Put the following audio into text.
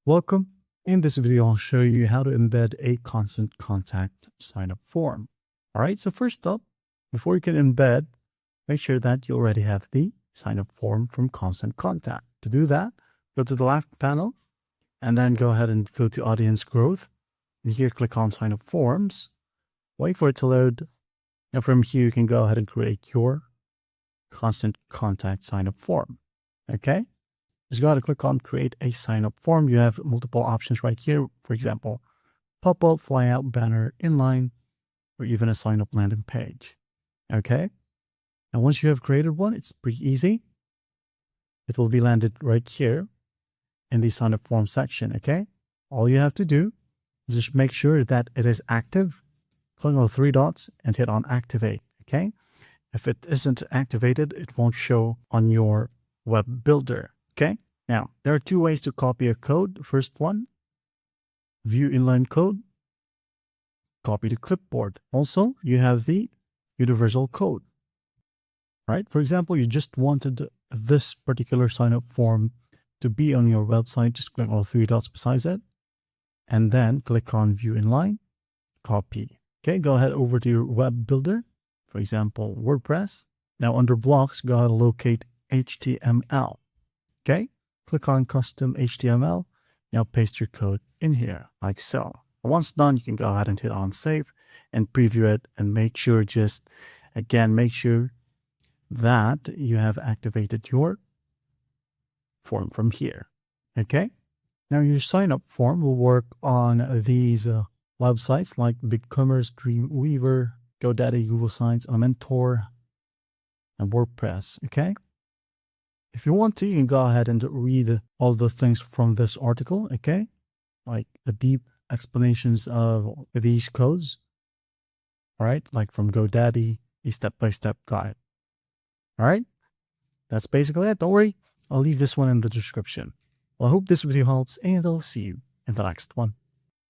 Welcome. In this video, I'll show you how to embed a constant contact sign-up form. All right, so first up, before you can embed, make sure that you already have the sign-up form from Constant Contact. To do that, go to the left panel and then go ahead and go to Audience Growth. And here, click on Sign-up Forms. Wait for it to load. And from here, you can go ahead and create your Constant Contact sign-up form. Okay? Just got to click on create a sign up form. You have multiple options right here. For example, pop-up, flyout, banner, inline, or even a sign up landing page. Okay. And once you have created one, it's pretty easy. It will be landed right here in the sign up form section. Okay. All you have to do is just make sure that it is active. Click on the three dots and hit on activate. Okay. If it isn't activated, it won't show on your web builder. Okay. Now, there are two ways to copy a code. First one, view inline code, copy to clipboard. Also, you have the universal code, right? For example, you just wanted this particular sign-up form to be on your website. Just click on the three dots beside it, and then click on view inline, copy. Okay, go ahead over to your web builder. For example, WordPress. Now, under blocks, go ahead and locate HTML. Okay. Click on custom HTML. Now paste your code in here like so. Once done, you can go ahead and hit on save and preview it, and make sure make sure that you have activated your form from here. Okay. Now your sign up form will work on these websites like BigCommerce, Dreamweaver, GoDaddy, Google Sites, Elementor, and WordPress. Okay. If you want to, you can go ahead and read all the things from this article, okay? Like the deep explanations of these codes, all right? Like from GoDaddy, a step-by-step guide, all right? That's basically it. Don't worry, I'll leave this one in the description. Well, I hope this video helps, and I'll see you in the next one.